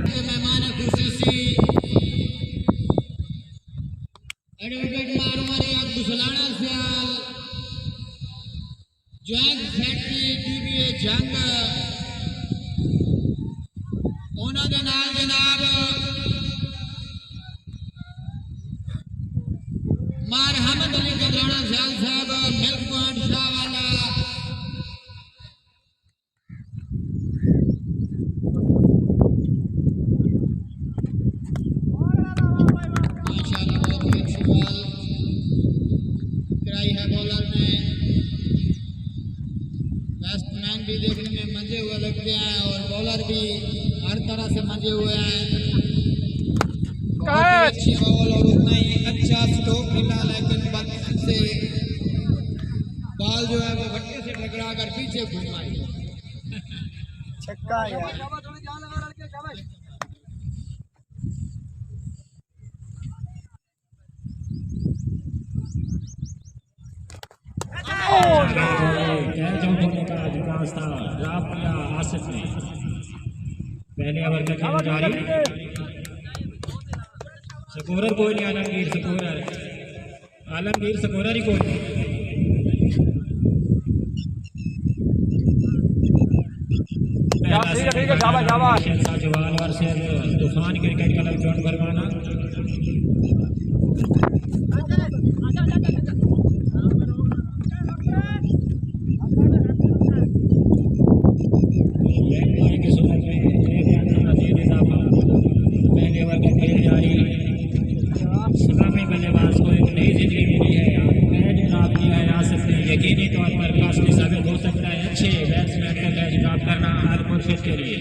मेहमान खुशूसी एडवोकेट मारूमारी अब्दुसलाना सियाल joint secretary TBA जंग उन्होंने नाल जनाब मार हमद अली कबराना सियाल साहब मिल्क पॉइंट शाहवाला भी देखने में मजे हुए लगते हैं और बॉलर भी हर तरह से मजे हुए हैं। बहुत अच्छी बॉल और उतना ही अच्छा स्ट्रोक मिला, लेकिन बदकिस्मत से बॉल जो है वो भट्टे से टकरा कर पीछे घूम आई। छक्का यार। आसिफ ने पहले ओवर का खेल जारी। स्कोरर कोई नहीं, आलमगीर स्कोरर ही कोई नहीं। तूफान क्रिकेट क्लब जोन भरवाना यकीनी तौर पर काफी साबित हो सकता है अच्छे बैट्समैन को कैच ड्रॉप करना हर कोशिश के लिए।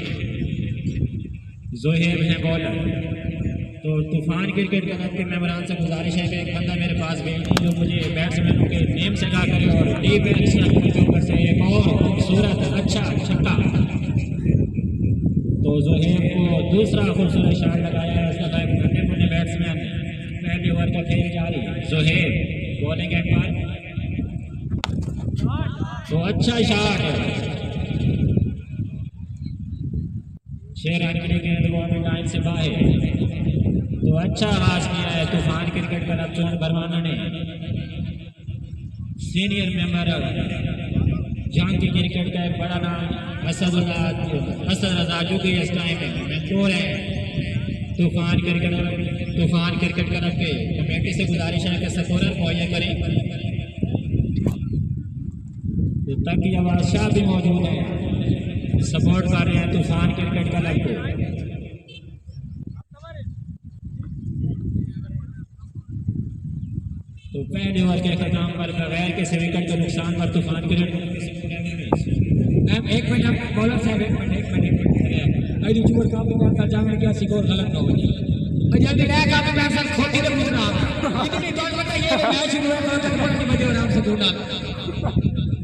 जोहेब है बॉलर, तो तूफान क्रिकेट क्लब के मेंबरान से गुजारिश है कि एक बंदा मेरे पास भेजिए जो मुझे बैट्समैनों के नेम से कहा करे और डिफेंस के ऊपर से एक और खूबसूरत अच्छा छक्का। तो जोहेब को दूसरा खूबसूरत शॉट लगाया है उसका नन्हे बैट्समैन। पहले ओवर का खेल जारी। जोहेब बॉलिंग एंड पर तो अच्छा शॉट, 6 रन के गेंद लाइन से बाहर। तो अच्छा आगाज किया है तूफान क्रिकेट क्लब जोन भरवाना ने। सीनियर मेंबर जंग की क्रिकेट का एक बड़ा नाम असद रजा जो कि इस टाइम में मेंटोर है तूफान क्रिकेट क्लब के कमेटी से गुजारिश है कि स्कोरर मुहैया करें। तक आवाज शाह भी मौजूद है, सपोर्ट कर रहे हैं तूफान क्रिकेट क्लब को। तो पहले ओवर के खत्म पर बगैर किसी विकेट के नुकसान पर तूफान क्रिकेट एक मिनट बॉलर साहब एक मिनट आई चूर काम करता जाने क्या सिकोर गलत ना हो जाए जल्दी रह का मैं सब खोटी से पूछ रहा हूं इतनी तो बताइए कि मैच शुरू हुआ तो बड़ी बजे आराम से ढूंढा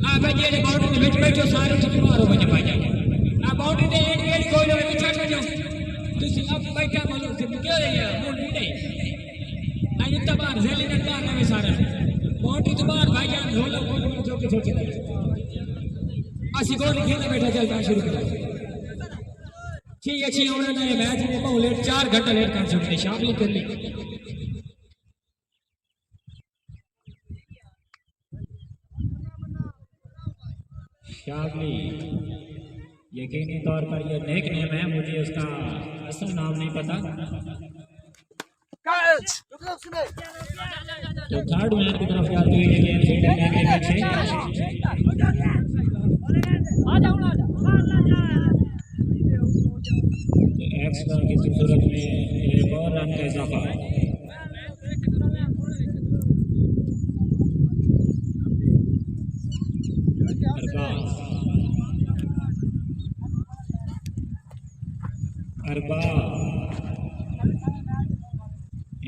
आ बजे ने बाउंड्री के बीच में जो सारे छक्के मारो बजे भाई जान आ बाउंड्री दे एड कोई ना पीछे में जो तुसी अब बैठा मालूम से क्या है मूल नहीं आई इतना बार जेली ने बार में सारा बाउंड्री तो बार भाई जान रोला कोई जो के छोटे असि गोल खेलने बैठा चलता शुरू कर ठीक अच्छी उन्होंने मैच में बहुत लेट 4 घंटा लेट कर चुके शामिल कर ली। शाबली यकीनी तौर पर यह नेक नेम है, मुझे उसका असल नाम नहीं पता। तो थर्ड मैन की तरफ जाती हुई ये गेंद फील्डर ने एक्स्ट्रा की सूरत में एक और रन का इजाफा।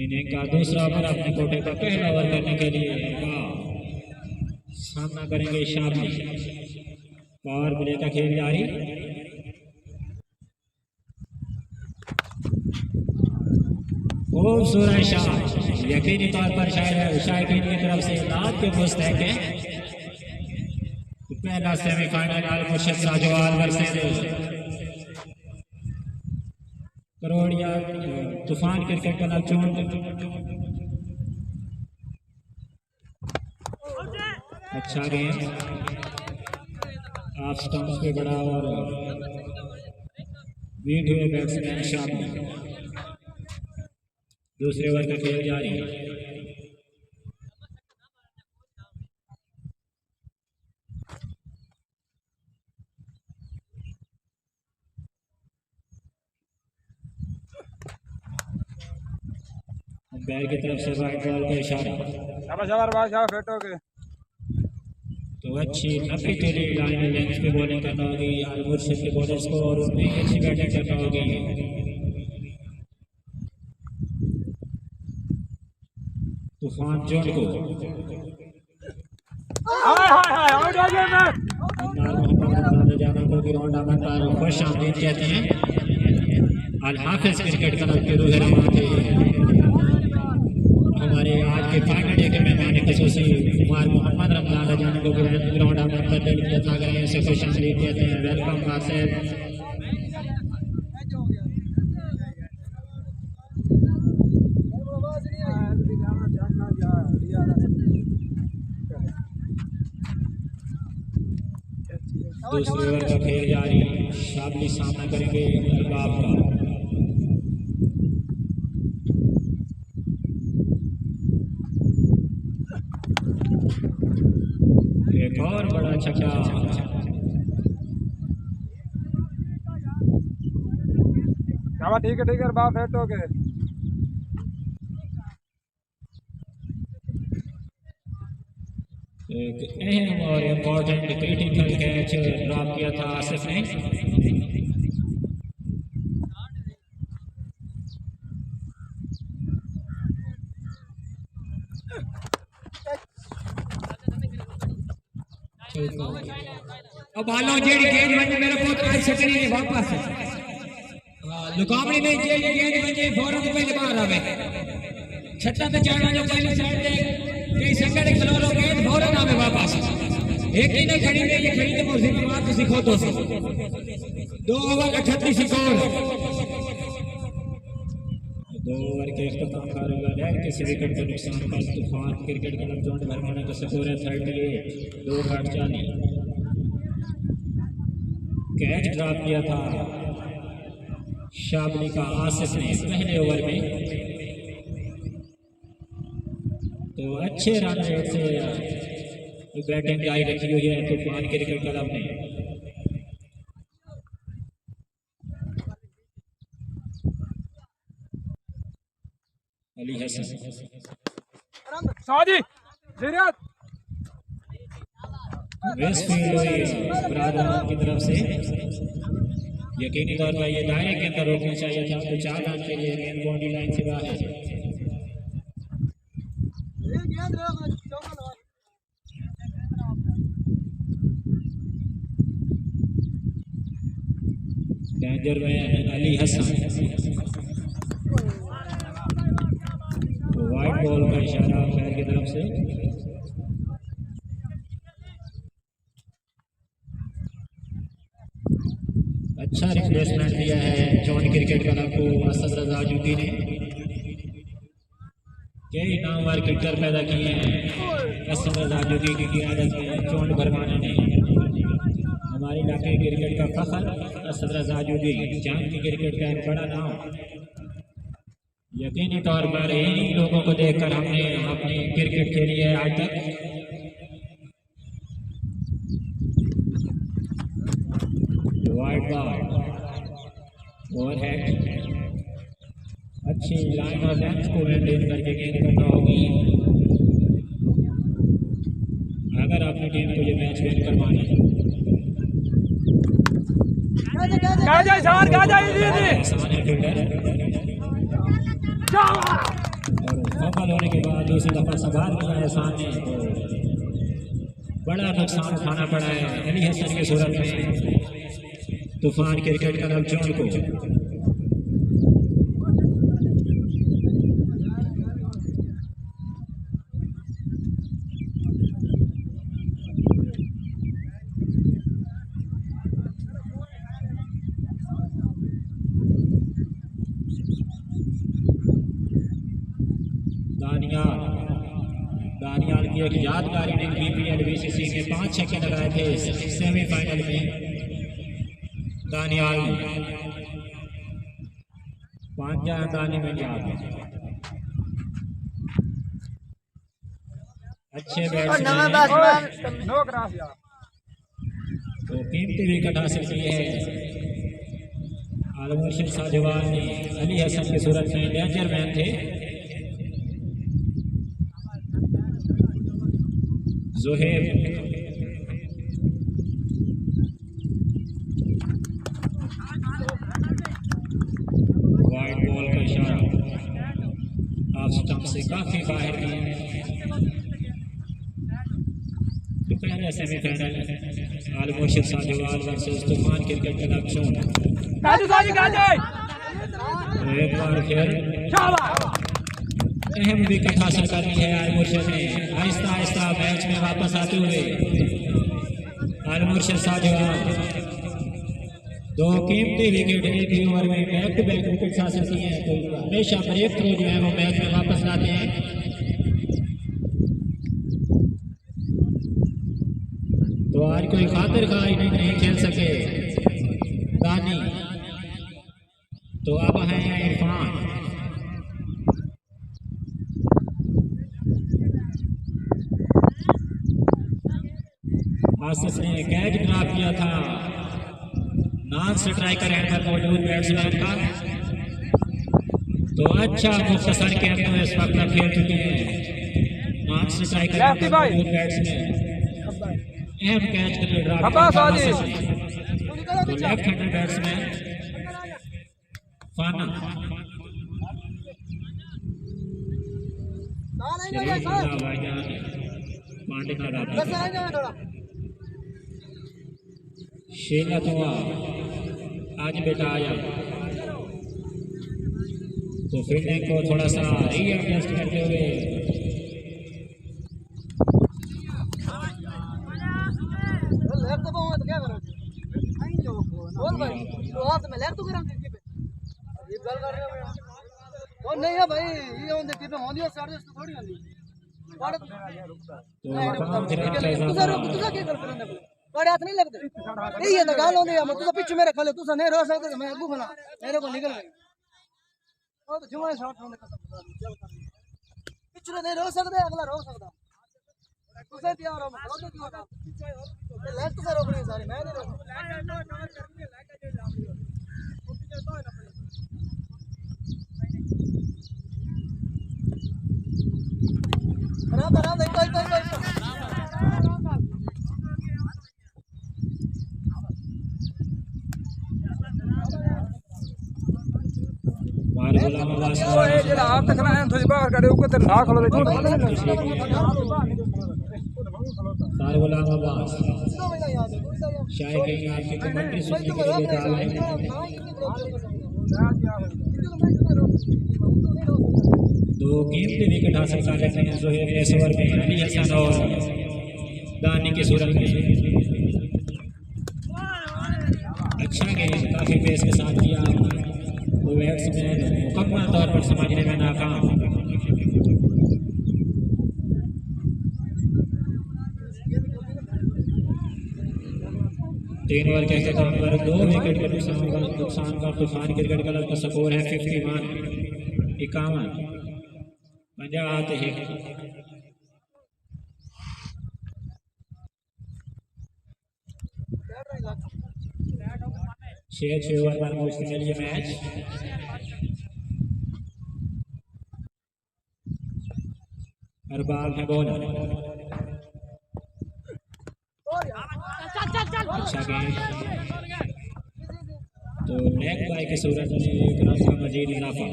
इनिंग का दूसरा ओवर अपने कोटे का पहला ओवर करने के लिए सामना करेंगे शामी। पावर प्ले का खेल जारी। खूबसूरत शॉट, यकीनी तौर पर शायकीन की तरफ से लाद के मुस्तहक है। पहला सेमीफाइनल मुर्शिद साजोवाल वर्सेस करोड़िया तूफान क्रिकेट क्लब चोट। अच्छा गेम ऑफ स्टंप्स पे बड़ा और बीट हुए बैट्समैन शामिल। दूसरे ओवर का खेल जारी। अंपायर की तरफ से वाइड बॉल का इशारा। तो अच्छी लंबी तेरी लाइन लेंथ पे बॉलिंग करना होगी अल मुर्शिद के बॉलर्स को और उनमें अच्छी बैटिंग करना होगी। तूफान जोन को जाना को ग्राउंड आमद पर खुश आमदीद कहते हैं। अल हाफिज क्रिकेट क्लब के रूह रहमान थे हमारे आज के फाइनल डे के मेहमान खसूसी कुमार मोहम्मद रमजान जाने को ग्राउंड आमद पर दिल की अता करें से खुश आमदीद कहते हैं। वेलकम नासिर। दूसरे ओवर का खेल जारी। शाबली सामना करेंगे अरबाब का। एक और बड़ा छक्का। ठीक है अरबाब हिट हो गए। एक अहम और इम्पोर्टेंट क्रिटिकल कैच ड्रॉप किया था आसिफ ने। अब बालों जेडी गेंद बन मेरे को आज सकनी है वापस मुकाबले में जेडी गेंद बन फौरन पहले बाहर आवे छत्ता पे चढ़ना जो पहले साइड दे कई सेकंड खिला लो गेंद फौरन आवे वापस। एक ही नहीं खड़ी नहीं ये खड़ी तो मुझे बात तो सीखो तो 2 ओवर 38 स्कोर। 2 ओवर के इख्तिताम का बगैर किसी विकेट को नुकसान पर तूफान क्रिकेट क्लब जोन भरमाना का स्कोर है 38 2-40। कैच ड्रॉप किया था शाबली का आसिफ ने पहले ओवर में। तो अच्छे रन रेट से बैटिंग जारी रखी हुई है तूफान क्रिकेट क्लब ने। अली हसन वेस्टफील्ड ब्रादर की तरफ से यकीनी तौर पर ये दायरे के अंदर रोकना चाहिए था तो 4 रन के लिए गेंद बाउंड्री लाइन से बाहर। डेंजर में अली हसन वाइड बॉल का इशारा अंपायर की तरफ से। अच्छा रिप्लेसमेंट दिया है जॉन क्रिकेट क्लब को असद रजा जूती ने। कई नामवर क्रिकेटर पैदा किए हैं असद रजा जूती की क़ियादत में जॉन भरमाना ने। हमारे इलाके क्रिकेट का फखर असद रजा जूती जान की क्रिकेट का एक बड़ा नाम। यकीनी तौर पर इन लोगों को देखकर हमने अपनी क्रिकेट खेली है आज तक। वाइड बॉल ओवरहेड अच्छी लाइन और लेंथ को मेंटेन करके गेंद करना होगी अगर अपनी टीम को ये मैच विन करवाना है। सफल होने के बाद दूसरी दफा संभाल लिया है सामने तो बड़ा नुकसान उठाना पड़ा है अली हसन की सूरत में तूफान क्रिकेट क्लब जोन को। दानियाल की एक यादगार इनिंग बीपीएल बीसीसी में 5 छक्के लगाए थे सेमीफाइनल में। दानियाल पांचा दानी में याद अच्छे बैट्समैन नो क्रॉस यार। तो कीमती विकेट हासिल की है आलमर्शिद साजवाल ने। अली हसन की सूरत में डेंजर मैन थे। जोहेब वाइड बॉल का इशारा ऑफ स्टंप से काफी बाहर गए। तो पहले सेमीफाइनल आलमर्शिद साजवाल versus Toofan cricket club shown. एक बार फिर अहम विकेट हासिल करनी है आलमर्शिद ने। आहिस्ता आहिस्ता मैच में वापस आते हुए आलमर्शिद साजवाल 2 कीमती विकेट एक ही ओवर में बैक टू बैक विकेट हासिल किए हैं। तो हमेशा ब्रेक थ्रू जो है वो मैच में वापस लाते हैं। तो आज कोई खातिर खा इनिंग नहीं खेल सके दानी। तो अब हैं इरफान। आसिफ ने कैच ड्रॉप किया था नॉन स्ट्राइकर हैंड पर मौजूद बैट्समैन का। तो अच्छा मुख्तसर के अंदर इस वक्त खेल चुके हैं नॉन स्ट्राइकर मौजूद बैट्समैन। अहम कैच के लिए ड्रॉप तो लेफ्ट हैंडर बैट्समैन फाना पांडे का शेला तो आज बेटा आया तो फील्डिंग को थोड़ा सा रीएडजस्ट करते हुए नहीं है भाई ये होंगे कि होंदी है साढ़े तो थोड़ी होंदी तुसा क्या कर रहे हो बड़े हाथ नहीं लगते यही है तो गाल होंदी है तुसा पीछे मेरे खले तुसा नहीं रो सकते मैं अगू बना मेरे को निकल गई ओ तो जुमा शॉट होने का पीछे नहीं रो सकते अगला रो सकता तुसा तैयार हो मैं तो क्यों होता लेफ्ट से रोक रही सारी मैं नहीं रोक बराबर कोई आप तक ना थोड़ी बाहर करे ऊपर तो ना खलो सारे गुलाम अब्बास शायद कहीं आपकी कमेंट्री सुनने के लिए तैयार हैं। दो कीमती विकेट हासिल कर लेते हैं जोहेब ने इस ओवर में। अली हसन और दानी की सूरत में अच्छा गेम काफी पेस के साथ किया। तो बैट्समैन मुकम्मल तौर पर समझने में नाकाम। तीन ओवर के अख्ताम पर 2 विकेट के नुकसान का तूफान क्रिकेट क्लब का स्कोर है 51 50 आते हैं। 6 ओवर पर मुश्किल ये मैच। अरबाब है बॉलर। अच्छा गेम तो लेग बाय की सूरत में एक रन का मजीद इजाफा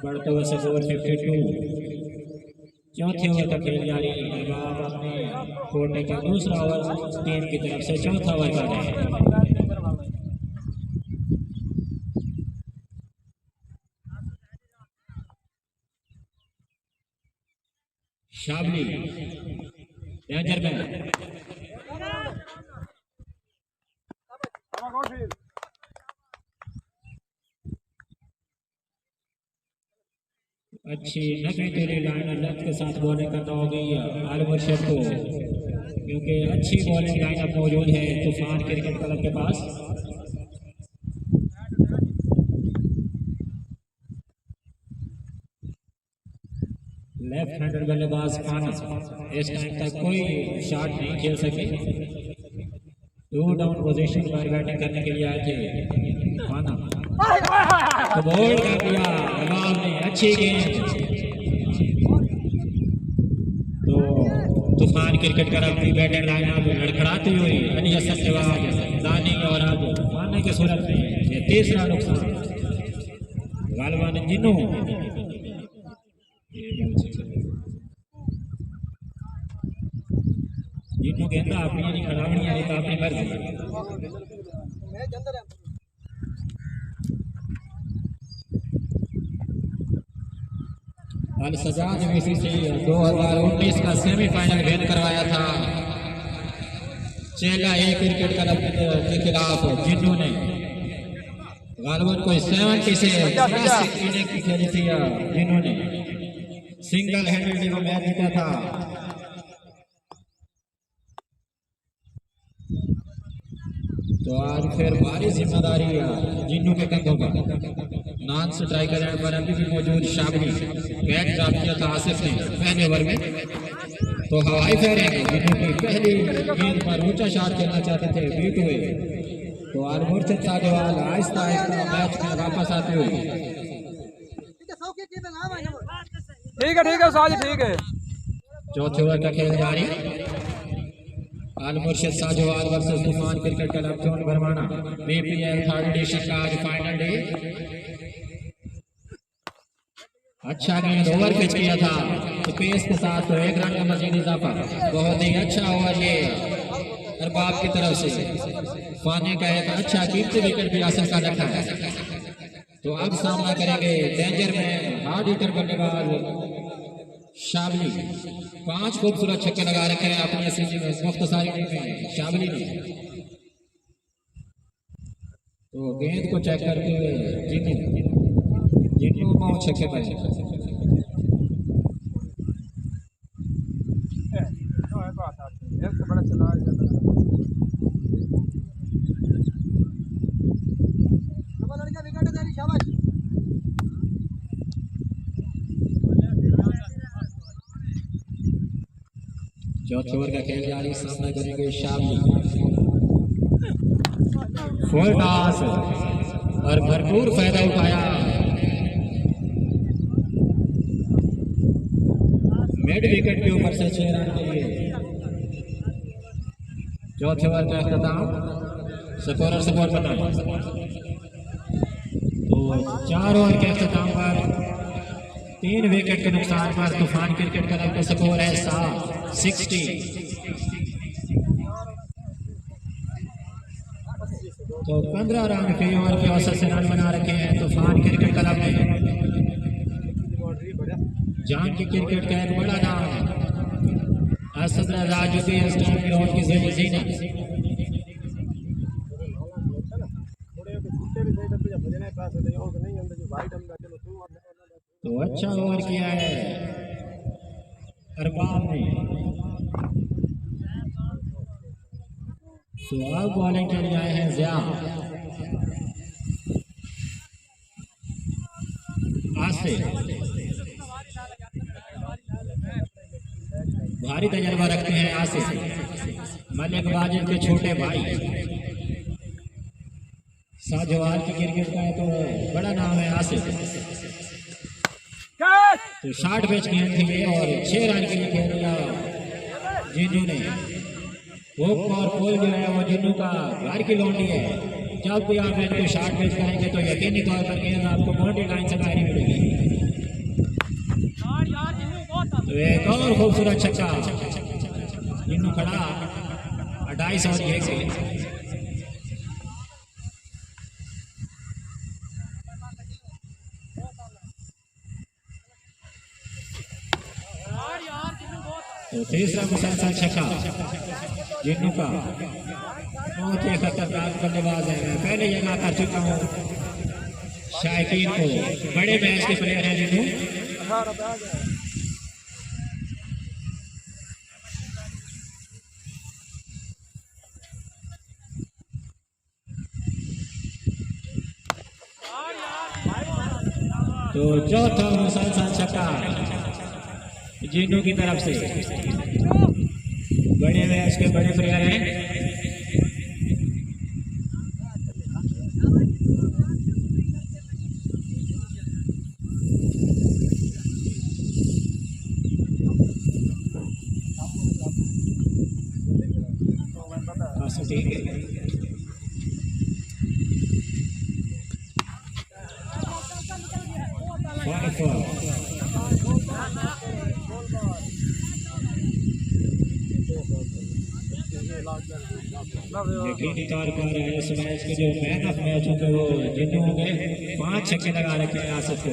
बढ़ते हुए स्कोर 52। चौथे ओवर का खेल जारी। अरबाब अपने कोटे का दूसरा ओवर टीम की तरफ से चौथा ओवर कर रहे हैं। शाबली डेंजर मैन अच्छी नकली तेरी लाइन लेफ्ट के साथ बॉलिंग करना होगी आल मुर्शिद को, क्योंकि अच्छी बॉलिंग लाइनअप मौजूद है तूफान क्रिकेट क्लब के पास। लेफ्ट हैंडर बल्लेबाज फाना इस टाइम तक कोई शॉट नहीं खेल सके। 2 डाउन पोजीशन पर बैटिंग करने के लिए आए थे फाना, तो बोल्ड कर दिया नवाब ने, अच्छी गेंद। तो तूफान क्रिकेट क्लब की बैटिंग लाइनअप लड़खड़ाती हुई अनिया सत्यवाद दानी और अब फाना की सूरत में ये तीसरा नुकसान। गालवान जिन्नू जिन्नू कहता अपनी नहीं खड़ावनी है तो अपनी मर्जी। अल सजाद मेसी से 2019 का सेमीफाइनल गेंद करवाया था चेला ए क्रिकेट क्लब के खिलाफ जिन्नू ने गालवन को 70 से की खेली थी जिन्नू ने सिंगल हैंडेड वो मैच जीता था। तो आज फिर भारी जिम्मेदारी जिन्नू के कंधों पर। नॉन स्ट्राइकर एंड पर अभी भी मौजूद शाबली कैच ड्रॉप किया था आसिफ ने पहले ओवर में। तो हवाई फेरेंगे जिन्नू की पहली गेंद पर ऊंचा शॉट खेलना चाहते थे, बीट हुए। तो आज मुर्शिद साजवाल आहिस्ता आहिस्ता मैच में वापस आते हुए। ठीक है साज, ठीक है। चौथे ओवर का खेल जारी। Al Murshid Sajwal versus Toofan cricket club Chon Bharwana BPL 3rd edition का आज फाइनल डे। अच्छा गेंद ओवर पिच किया था तो पेस के साथ तो 1 रन का मजीद इजाफा। बहुत ही अच्छा ओवर ये अरबाब की तरफ से। फाने का एक अच्छा कीमती विकेट भी हासिल कर रखा है। तो अब सामना करेंगे डेंजर में हार्ड हिटर बल्लेबाज शाबली। 5 खूबसूरत छक्के लगा रखे हैं अपनी मुख्तसारी टीम में शाबली ने। तो गेंद को चेक करते हुए जिन्नू 9 छक्के पर। चौथे ओवर का खेल जारी। सामना करेंगे शाबली। फुल टॉस और भरपूर फायदा उठाया मिड विकेट के ऊपर से 6 रन के लिए। चौथे ओवर का अख्ताम स्कोरर स्कोर बताएं। तो 4 ओवर के अख्ताम पर 3 विकेट के नुकसान पर तूफान क्रिकेट क्लब का स्कोर है 60। तो 15 रन फी ओवर के औसत से रन बना रखे हैं तूफान क्रिकेट क्लब ने। जान की क्रिकेट का एक बड़ा नाम असद राजुद्दीन स्टार ग्राउंड की ज़मीन। तो अच्छा ओवर किया है अरबाब ने। तो अब बॉलिंग के लिए आए हैं ज़िया। आसिफ भारी तजर्बा रखते हैं आसिफ। मलिक वाजिद के छोटे भाई साजवाल की क्रिकेट का तो बड़ा नाम है आसिफ। तो 60 मैच गेंद थी और 6 रन के लिए खेल दिया जिन्नू ने। वो और पोल जो है वो जिन्नू का घर की लौंडी है। जब भी आप इनको 60 मैच करेंगे तो यकीनी तौर पर गेंद आपको बाउंड्री लाइन से बाहर मिलेगी। तो एक और खूबसूरत छक्का जिन्नू खड़ा 2.5 और 1 से। तो तीसरा मुसलसल छक्का जिन्नू का। बहुत ही खतरनाक बल्लेबाज है। मैं पहले ये बात कर चुका हूँ शायकीन को, बड़े मैच के प्लेयर हैं जिन्नू। 18 पे आ गया। तो चौथा मुसलसल छक्का जीनू की तरफ से। बड़े मैच के बड़े प्लेयर हैं। ठीक है। यकीनी तौर पर इस मैच के जो मैन ऑफ मैच होंगे वो जिन्हों होंगे। 5 छक्के लगा रखे हैं आसिफ को।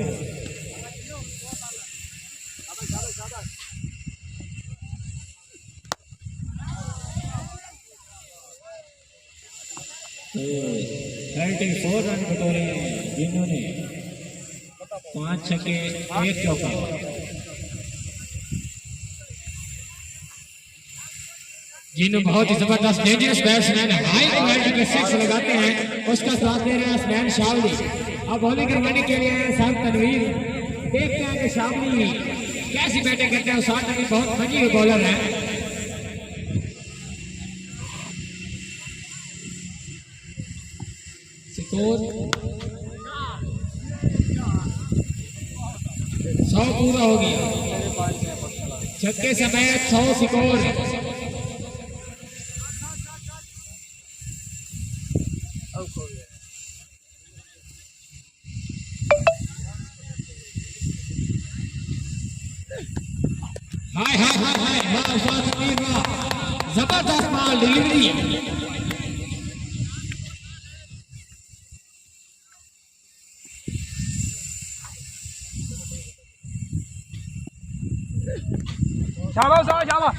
तो 34 रन बटोरे हैं जिन्होंने। 5 छक्के 1 चौका। जिन्हों बहुत ही जबरदस्त डेंजरस बैट्समैन है, हाई क्वालिटी के सिक्स लगाते हैं। उसका साथ दे रहे हैं स्मैन शावली। अब बॉलिंग करवाने के लिए सर तनवीर। देखते हैं कि शावली कैसी बैटिंग करते हैं। साथ में बहुत मजी बॉलर है। स्कोर 100 पूरा हो गया। छक्के समेत 100 स्कोर। हाय हाय हाय हाय जबरदस्त माल डिलीवरी। शाबाश शाबाश।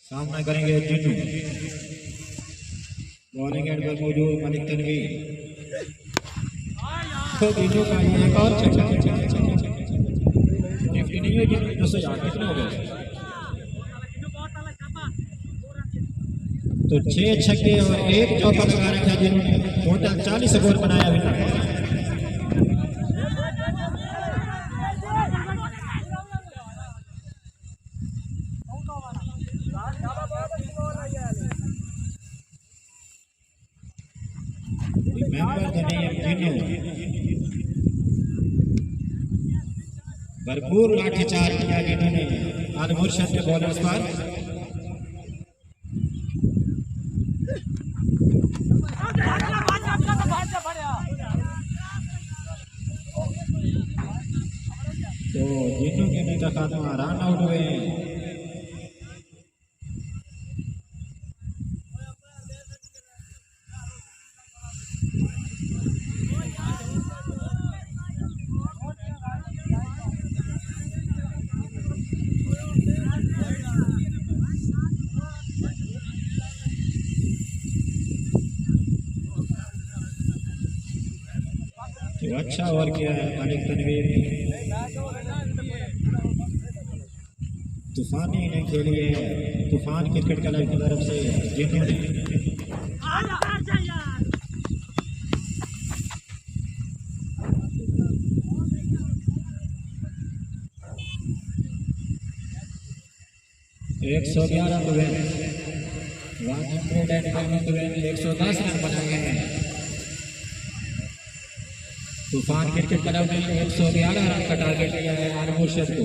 सामना करेंगे जिन्नू। बॉलिंग एंड पर मौजूद मलिक तनवीर। तो जिन्नू का ये एक और छक्का। निफ्टी नहीं है जिन्नू। 10,000 कितना हो गया? तो 6 छक्के और 1 चौका लगा रखा जिन्होंने। टोटल 40 स्कोर बनाया अभी तक। भरपूर लाठीचार्ज किया जिन्होंने आलमुर्शद के बॉलर्स पर। तो जिन्हों के नेता खात्मा रन आउट हुए हैं। अच्छा ओवर किया है मलिक तनवीर ने। तूफानी ने खेली है तूफान क्रिकेट क्लब की तरफ से जिन्होंने। एक 111 110 रन बनाए हैं। तूफान क्रिकेट क्लब ने 111 रन का टारगेट लिया है आलमुर्शद को।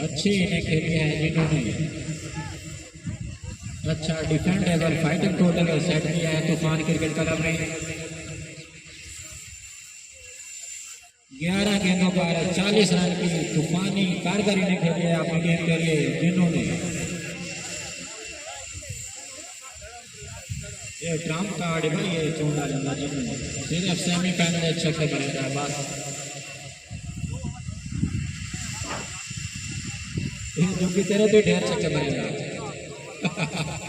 अच्छी इन्हें खेली है जिन्होंने अच्छा डिफेंडेबल फाइटिंग टोटल सेट किया है तूफान क्रिकेट क्लब ने 11 गेंदों पर 40 रन की तूफानी कारगरी ने खेली है अपनी गेम के लिए जिन्होंने ये ट्रम्प कार्ड भाई ये चौड़ा लंबा जिन्होंने सिर्फ सेमीफाइनल छक्के मारेगा बस जो कि तेरे तो ढेर छक्के मारेगा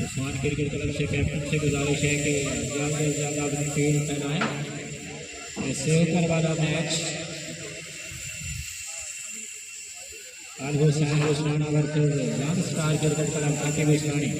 तूफान क्रिकेट क्लब से कैप्टन से गुजारिश है कि ज़्यादा से ज़्यादा अपनी फील्ड फैलाएं सेव करवाना मैच आज Hussain Usmana versus young star cricket club काकी बिस्वानी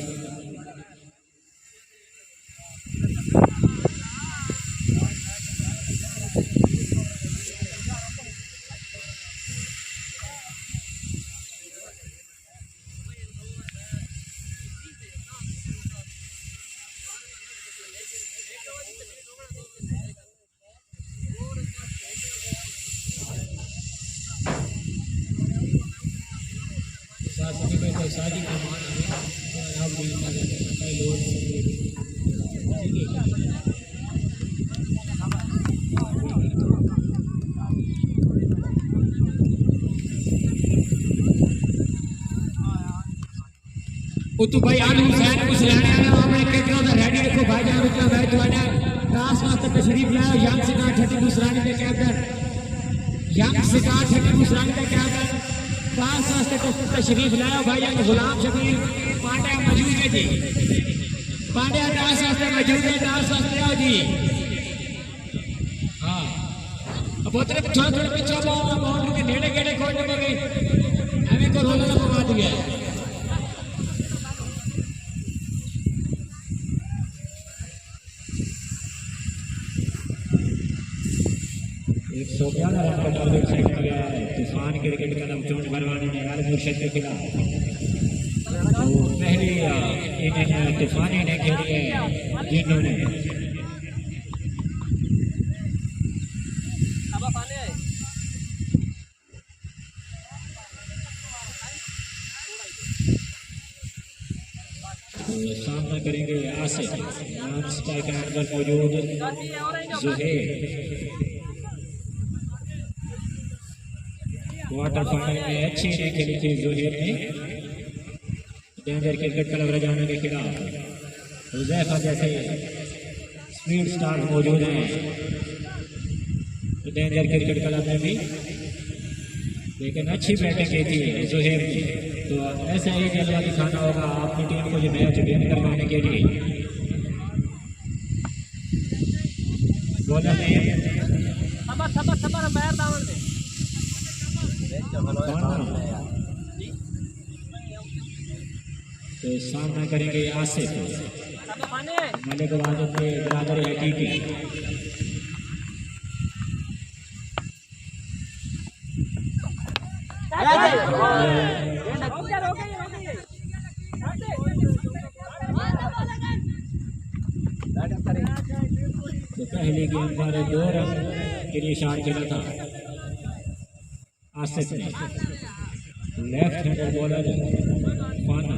साजी का मान आप उतु भाई आलू हुसैन कुछ रहने वाला हमने कितना दा रेडी रखो भाईजान उतना बैठ वाला दास वास्ते तशरीफ लाओ यंग सिकार ठटी गुसरानी के कैप्टन यंग सिकार ठटी गुसरानी के कैप्टन दास वास्ते तशरीफ लाओ भाईजान गुलाम शबीर पांड्या मौजूद है जी पांड्या दास वास्ते मौजूद है दास वास्ते आओ जी हां अब उतरे थोड़ा थोड़ा पीछे बाउंड्री के नेड़े गेड़े खोलने पवे हमें को रोला लगा दिया सोफियाना रन का टारगेट सेट किया है तूफान क्रिकेट क्लब चोट भरवाने ने आल मुर्शिद के खिलाफ तो पहली इनिंग तूफानी ने खेली है जिन्होंने सामना करेंगे आसिफ नाम स्ट्राइकर अंदर मौजूद जुहैर क्वार्टर फाइनल में अच्छी इनिंग खेली थी जुहैर ने डेंजर क्रिकेट क्लब रजाना के खिलाफ हुज़ैफा जैसे स्पीड स्टार मौजूद हैं डेंजर क्रिकेट क्लब में भी, लेकिन अच्छी बैटिंग की थी जोहेब ने। तो ऐसा ही जलवा दिखाना होगा अपनी टीम को जो मैच विन करवाने के लिए। बॉलर ने तो सामना करेंगे आसिफ मलिक वाजिद के बराबर हकीकी। तो पहली गेंद पर 2 रन के लिए शॉट खेला था आसिफ ने। लेफ्ट हैंडर बॉलर फाना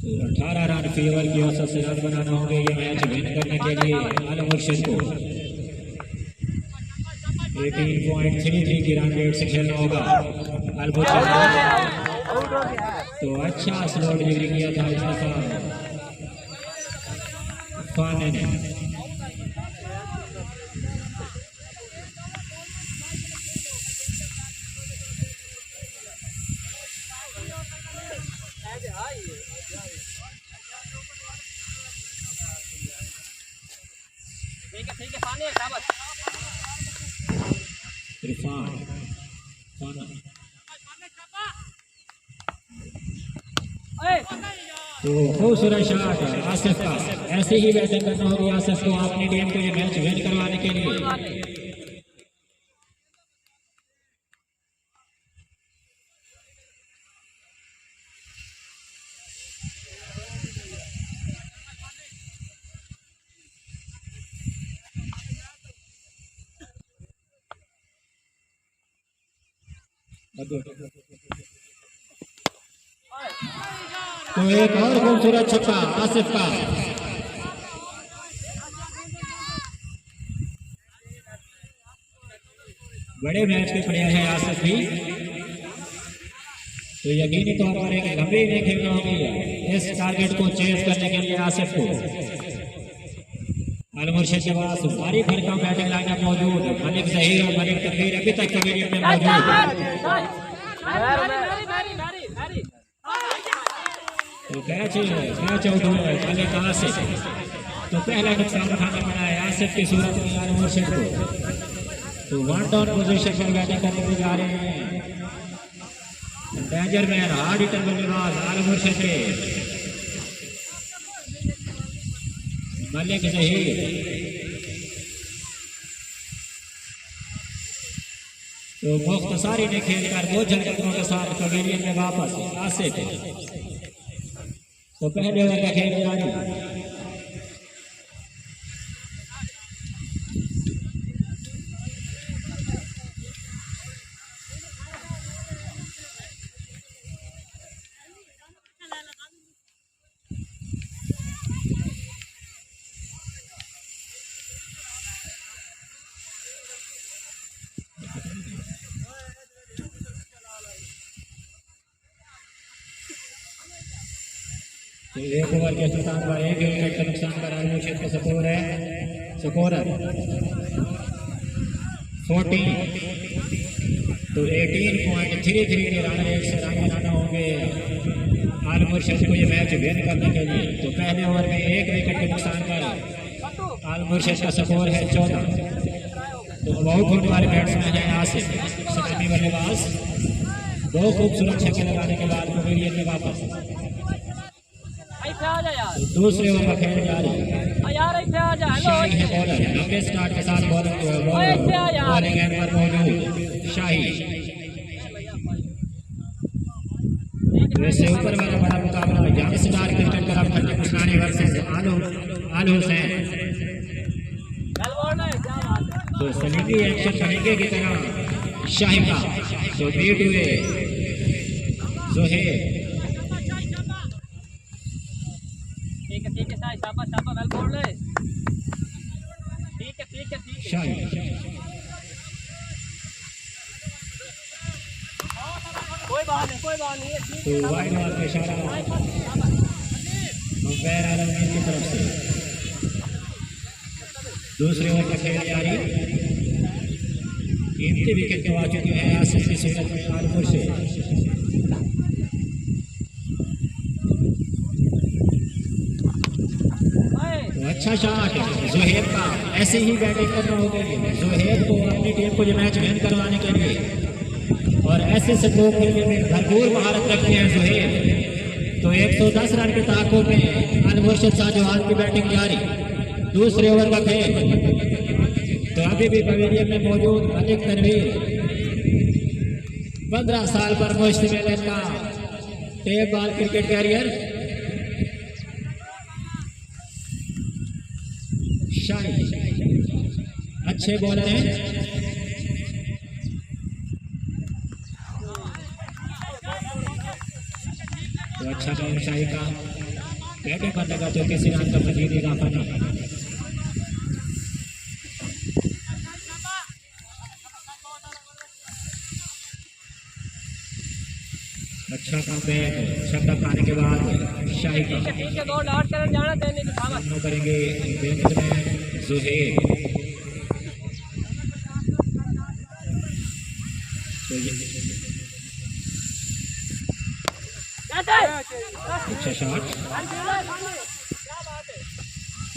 तो 18 रन फेवर की औसत से रन बनाना होंगे ये मैच विन करने के लिए आलम मुर्शिद को। 18.33 की रन रेट से खेलना होगा आलम मुर्शिद। तो अच्छा स्लो डिलीवरी किया था इस दफा फाने ने। इरफान फाना तो खूबसूरत शॉट आसिफ का। ऐसे ही बैटिंग करना होगी आसिफ को अपनी टीम को ये मैच विन करवाने के लिए। तो एक और खूबसूरत छक्का आसिफ का। बड़े मैच के प्लेयर हैं आसिफ भी, तो यकीनी तौर पर एक लंबी इनिंग खेलना होगी इस टारगेट को चेस करने के लिए आसिफ को। आलम मुर्शिद के पास भारी भरकम बैटिंग लाइनअप मौजूद। मलिक जहीर और मलिक तकबीर अभी तक पवेलियन में मौजूद। तो कैच आउट हुए मलिक आसिफ। तो पहला नुकसान उठाना पड़ा है आसिफ की सूरत में आलम मुर्शिद को। तो 1 डाउन पोजीशन पर बैटिंग करने को जा रहे हैं डेंजर मैन हार्ड हिटर बल्लेबाज आलम मुर्शिद के। मलिक जहीर तो मुख्तसारी ने खेलकर 2 झटकों के साथ पवेलियन में वापस आसिफ। तो पहले ओवर का खेल जारी। तो एक ओवर के इख्तिताम पर 1 विकेट का नुकसान पर आलम मुर्शिद का स्कोर है 14। तो 18.33 के रन रेट से रन बनाना होंगे आलम मुर्शिद को ये मैच विन करने के लिए। तो पहले ओवर में 1 विकेट के नुकसान पर आलम मुर्शिद का स्कोर है 14। तो बहुत फुट वाले बैट्समैन है आसिफ सलामी बल्लेबाज। 2 खूबसूरत छक्के लगाने के बाद पवेलियन में वापस। तो दूसरे ओवर का खेल जारी। शाही है बॉलर, लंबे स्टार्ट के साथ बॉलिंग एंड पर मौजूद शाही। वैसे ऊपर वाला बड़ा मुकाबला यंग स्टार क्रिकेट तरफ फतेह कुशनानी वर्सेस आलू हुसैन। तो सलीबी एक्शन तरीके की तरह शाही का। तो बीट हुए जोहेब तो वाइड बॉल का इशारा अंपायर आलमगीर की तरफ से। दूसरे ओवर का खेल जारी। कीमती विकेट गंवा चुके हैं आसिफ की सूरत में आलमपुर से। तो अच्छा शॉट जोहेब का। ऐसे ही बैटिंग करना होगा जोहेब को अपनी टीम को जो मैच विन करवाने के लिए, और ऐसे स्ट्रोक खेलने में भरपूर महारत रखते हैं जोहेब। तो 110 रन के ताकों में अनमुर्शिद शाहजहान की बैटिंग जारी। दूसरे ओवर का खेल। तो अभी भी पवेलियन में मौजूद मलिक तनवीर 15 साल पर मुश्तमिल इनका टेप बॉल क्रिकेट कैरियर। शाही अच्छे बॉलर हैं। तो अच्छा बॉल शाही का। बैटिंग पर लगा तो किसी रन का मजीद इजाफा नहीं। अच्छा काम बैक छक्का खाने के बाद शाही का करेंगे बैट्समैन जोहेब। अच्छा शॉट,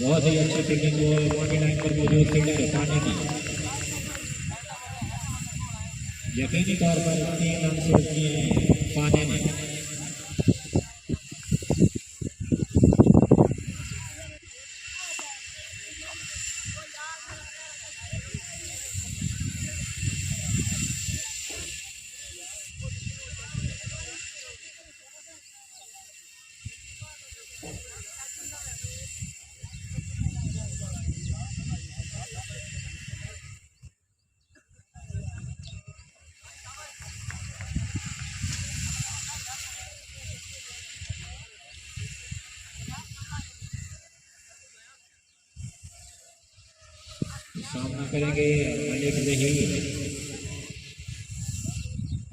बहुत ही अच्छी फील्डिंग वो बॉडी लाइन पर मौजूद फील्डर पाने की। यकीनी तौर पर 3 रन से पाने ने। सामना करेंगे मलिक जहीर।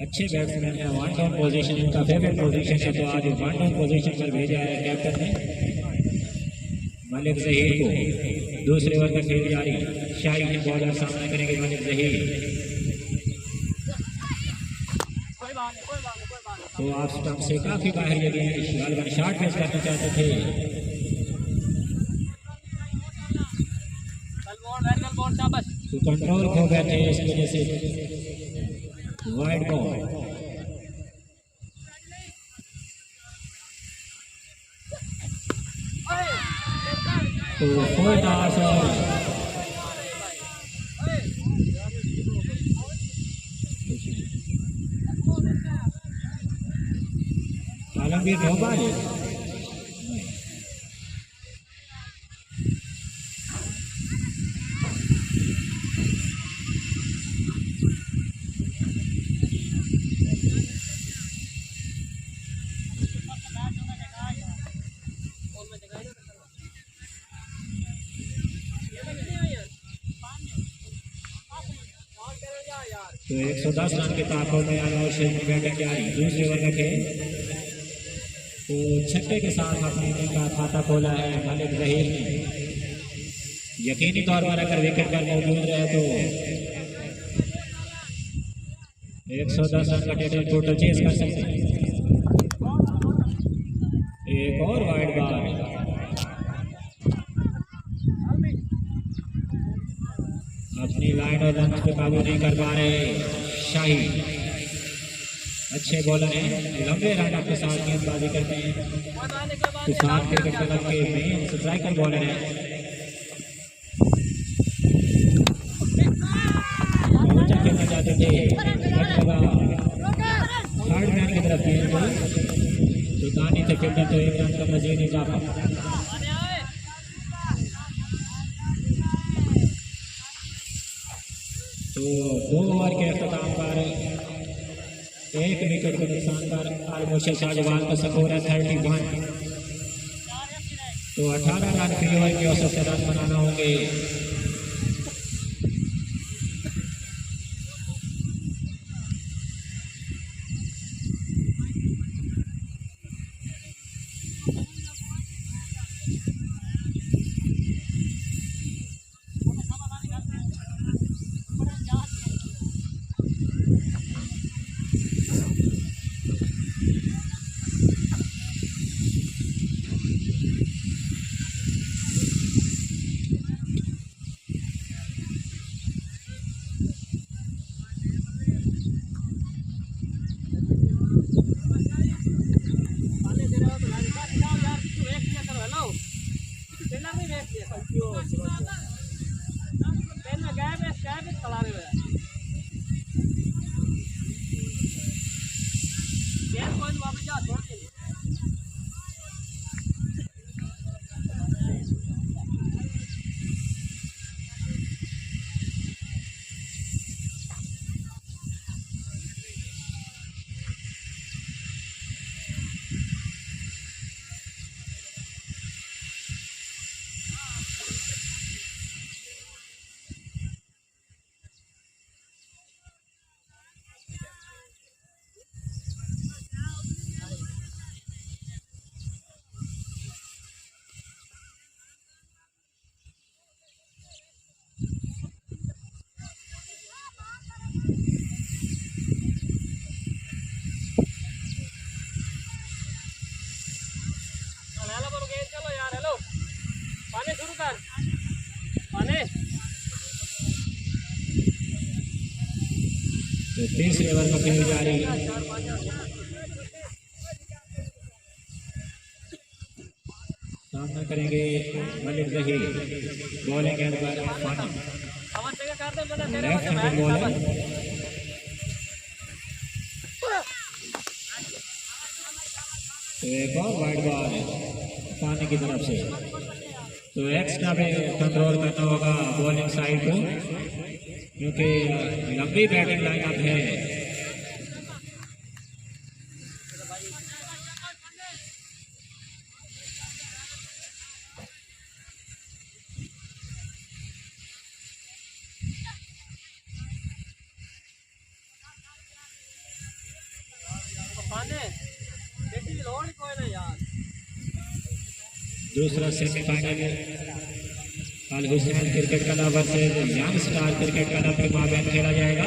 अच्छे बैट्समैन है। 1 डाउन पोजीशन इनका फेवरेट पोजीशन है, तो आज 1 डाउन पोजीशन पर भेजा है कैप्टन ने मलिक जहीर को। दूसरे ओवर का खेल जारी। शाही के बॉलर सामना करेंगे मलिक जहीर। तो आप स्टंप से काफी बाहर ये गए, गालिबन शॉट फेस करना चाहते थे। तो कंट्रोल खो गए थे, इस वजह से वाइड बॉल। तो 4 टॉस और आलमगीर ढोबा है। तो 110 रन के ताकों में आलमगीर शेख की बैटिंग जारी। दूसरे ओवर का खेल। तो छक्के के साथ अपने टीम का खाता खोला है मलिक जहीर ने। यकीनी तौर पर अगर विकेट पर मौजूद रहे तो 110 रन का टोटल चेस कर सकते हैं। एक और वाइड बॉल। अपनी लाइन और लंच पे काबू नहीं कर पा रहे शाही। अच्छे बॉलर हैं, लंबे रन के साथ गेंदबाजी करते हैं। किसान क्रिकेट क्लब के मेन स्ट्राइकर बॉलर हैं। खेलना चाहते थे थर्ड मैन की तरफ गेंद गई, तो दानी से फील्डर तो 1 रन का मजीद इजाफा। तो 2 ओवर के अख्ताम पर 1 विकेट के नुकसान पर आलमगीर शाहजहान का स्कोर है 31। तो 18 रन फ्री ओवर के औसत से रन बनाना होंगे। तो तीसरे ओवर में खेली जा रही सामना करेंगे मलिक जहीर। बॉलिंग एंड पर लेफ्ट हैंड बॉलर तो एक और वाइड बॉल पानी की तरफ से। तो एक्स्ट्रा पे कंट्रोल करना होगा बॉलिंग साइड को क्योंकि लंबी बैटिंग लाइनअप है। दूसरा semifinal Al Hussain cricket club versus young star cricket club के माबैन खेला जाएगा।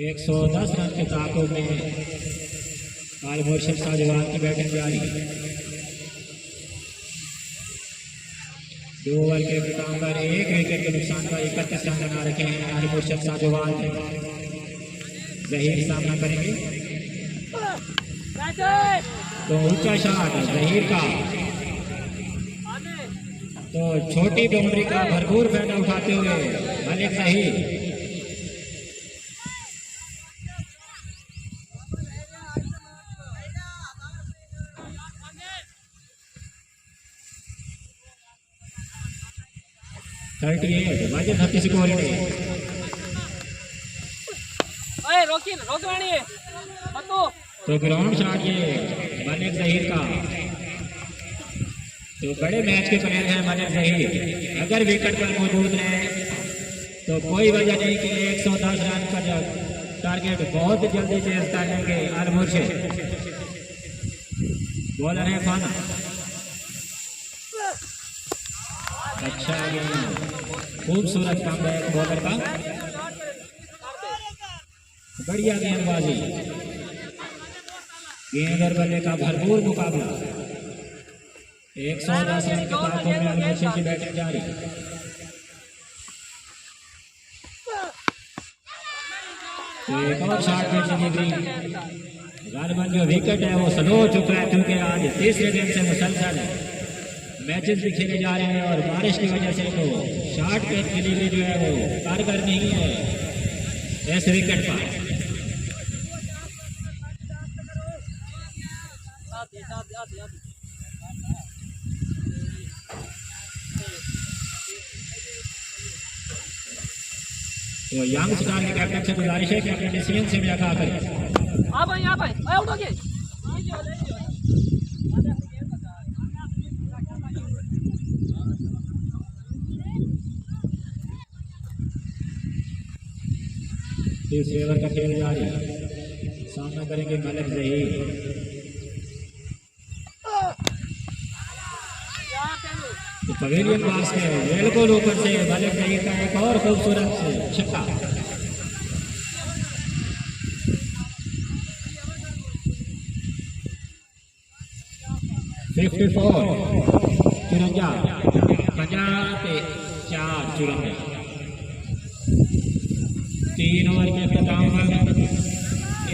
110 रन के ताक़ुब में अल मुर्शिद साजवान की बैटिंग जारी। 2 ओवर के मुकाम पर 1 विकेट के नुकसान पर 31 रन बना रखे हैं अल मुर्शिद साजवान। जहीर सामना करेंगे तो ऊंचा शॉट जहीर का। तो छोटी बाउंड्री का भरपूर फायदा उठाते हुए मलिक जहीर। वाजिद हफीज को तो ग्राउंड शॉट ये मलिक जहीर का। तो बड़े मैच के प्लेयर हैं मलिक जहीर। अगर विकेट पर मौजूद रहे तो कोई वजह नहीं कि 110 रन का टारगेट बहुत जल्दी चेज कर लेंगे अल मुर्शिद। बॉलर है खाना। अच्छा खूबसूरत कमबैक बॉलर का। बढ़िया गेंदबाजी गेंद और बल्ले का भरपूर मुकाबला। 110 रन के ताक़ुब में अल मुर्शिद की बैटिंग जारी। तो एक और शॉट पे डिलीवरी। गालबन जो विकेट है वो स्लो हो चुका है क्योंकि आज तीसरे दिन से मुसलसल मैचेस भी खेले जा रहे हैं और बारिश की वजह से तो शॉट पे डिलीवरी जो है वो कारगर नहीं है ऐसे विकेट पर। तो यंग स्टार के कैप्टन से गुजारिश है कि अपने डिसीजन से भी आगाह करें। तीसरे ओवर का खेल जारी। सामना करेंगे मलिक जहीर। तो पवेलियन पास में बिल्कुल ऊपर से मलिक जहीर का एक और खूबसूरत छक्का। 54 54 50 ਤੇ 4 54 3 ओवर के अख्ताम पर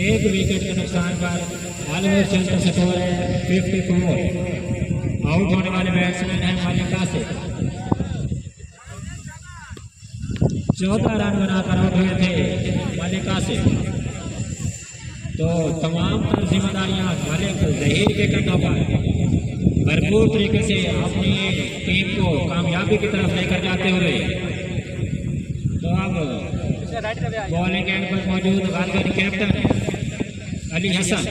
1 विकेट के नुकसान पर आलमर्शद का स्कोर है 54। आउट होने वाले बैट्समैन हैं मलिक कासिम। 14 रन बनाकर आउट हुए थे मलिक कासिम। तो तमाम तर जिम्मेदारियां मलिक जहीर के कंधों पर भरपूर तरीके से अपनी टीम को कामयाबी की तरफ लेकर जाते हुए। तो अब बॉलिंग एंड पर मौजूद गालगरी कैप्टन अली हसन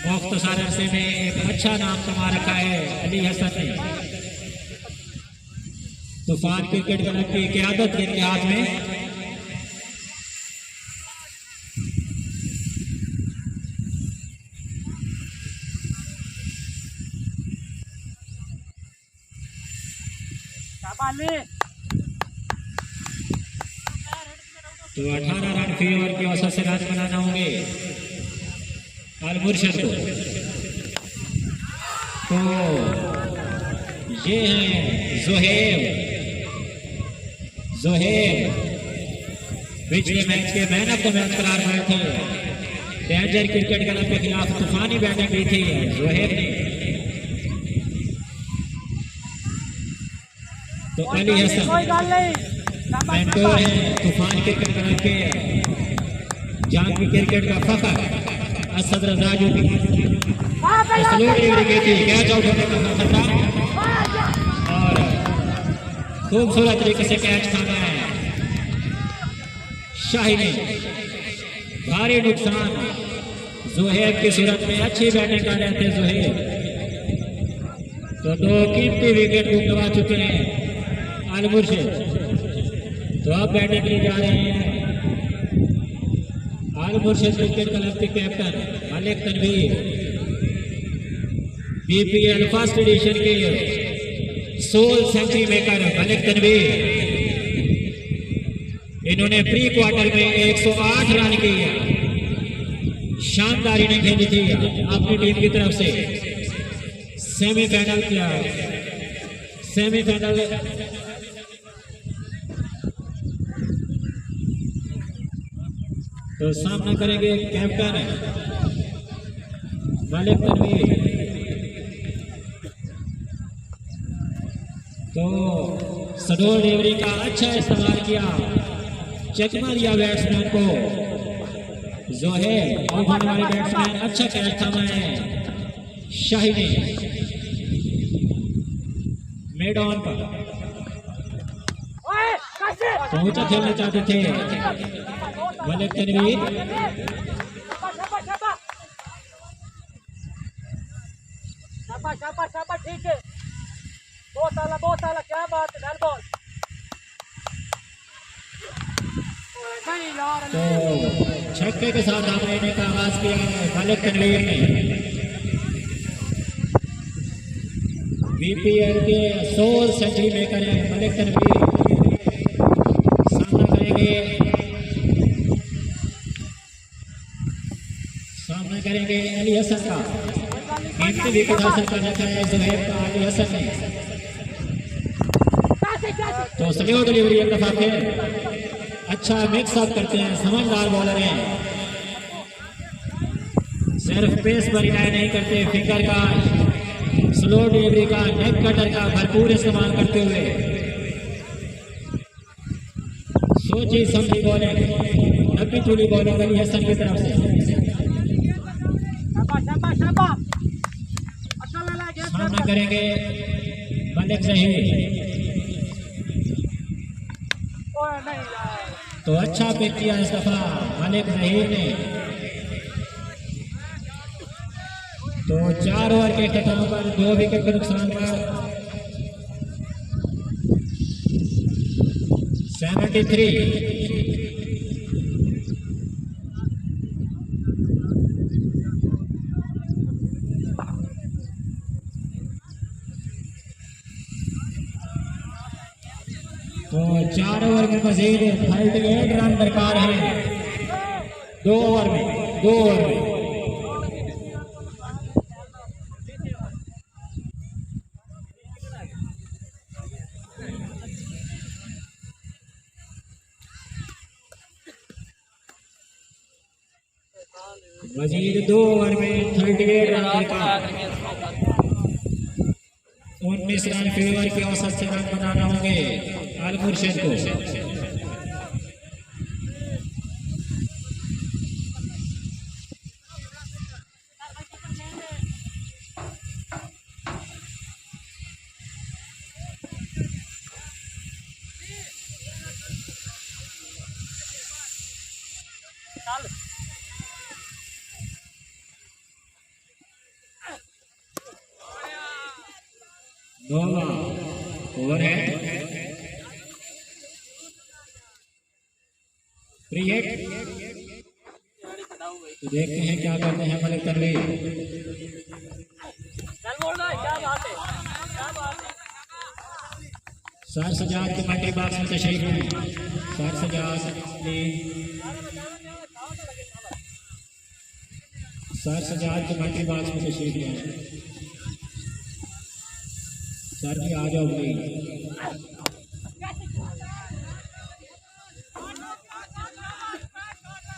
मुख्तसर अरसे में एक अच्छा नाम कमा रखा है अली हसन ने। तूफान क्रिकेट क्लब की क़यादत इनके हाथ में। तो 18 रन फी ओवर के औसत से रन बनाना होंगे अल मुर्शद को। तो ये हैं जोहेब पिछले मैच के मैन ऑफ द मैच करार पाए थे। डेंजर क्रिकेट क्लब के खिलाफ तूफानी बैटिंग की थी जोहेब ने। तो अली हसन मेंटोर है तूफान क्रिकेट क्लब के जांगी क्रिकेट का फखर असद रजाजू की स्लो डिलीवरी की थी कैच आउट होने का खतरा और खूबसूरत तरीके से कैच खाना है शाही ने। भारी नुकसान जोहेब की सूरत में अच्छी बैटिंग कर रहे थे जोहेब। तो 2 कीमती विकेट गवा चुके हैं अल मुर्शिद। तो अब बैटिंग के लिए जा रहे हैं अल मुर्शिद क्रिकेट क्लब के captain Malik Tanveer. BPL first edition के 16 सेंचुरी मेकर मलिक तनवीर। इन्होंने प्री क्वार्टर में 108 रन किए। शानदार इनिंग खेली थी अपनी टीम की तरफ से। सेमीफाइनल तो सामना करेंगे कैप्टन मलिक तनवीर। तो सडोल डिलीवरी का अच्छा इस्तेमाल किया, चकमा दिया बैट्समैन को। जोहेब आउट होने वाले बैट्समैन अच्छा कैच थामा है शाही ने मिड ऑन पर। तो ऊंचा खेलना चाहते थे मलिक तनवीर। ठीक है, बहुत आला, क्या बात है। बॉल तो छक्के के साथ दाव लेने का आगाज किया है मलिक तनवीर ने। बीपीएल के 16 सेंचुरी मेकर है मलिक तनवीर। सामना करेंगे अली हसन का। कीमती विकेट हासिल कर रखा है जोहेब का अली हसन ने। तो स्लो डिलीवरी एक दफा फिर अच्छा मिक्स अप करते हैं, समझदार बॉलर हैं। सिर्फ पेस पर रिलाय नहीं करते, फिंगर का, स्लो डिलीवरी का, नेक कटर का भरपूर इस्तेमाल करते हुए सोची समझी बॉलिंग, नब्बी तुली बॉलिंग अली हसन की तरफ से। सामना करेंगे मलिक जहीर। तो अच्छा पिक किया इस दफा मलिक जहीर ने। तो 4 ओवर के खत्म पर 2 विकेट के नुकसान पर 73। तो 4 ओवर में मजीद 38 रन दरकार है 2 ओवर में। मजीद 2 ओवर में 38 रन का 19 रन के ओवर की औसत से रन बनाना होंगे अल मुर्शिद को। नौवां ओवर है, फ्री हिट। तो देखते हैं क्या करते हैं मलिक तनवीर। सर सजाद के मल्टी बॉक्स में तशरीफ है। सर सजाद के मल्टी बॉक्स में तशरीफ है। सर जी आ जाओ प्लीज।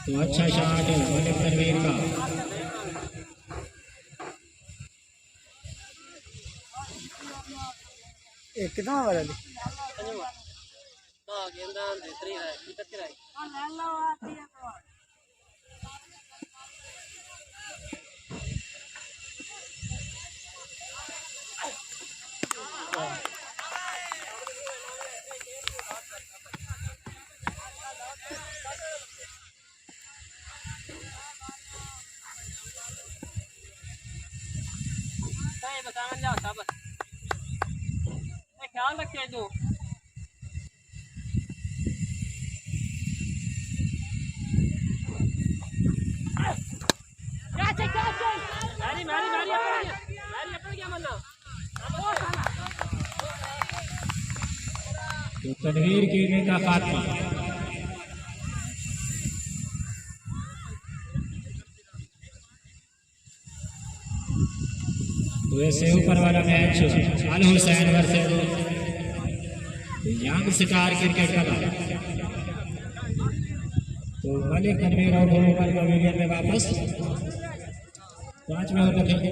तो अच्छा शॉट है मलिक तनवीर का। कितना वाला ख्याल रखे जो तो तनवीर की इनिंग का खात्मा। तो ऐसे ऊपर वाला match Al Hussain versus young star cricket का था। तो मलिक तनवीर आउट होने पर पवेलियन में वापस 5वें ओवर खेल।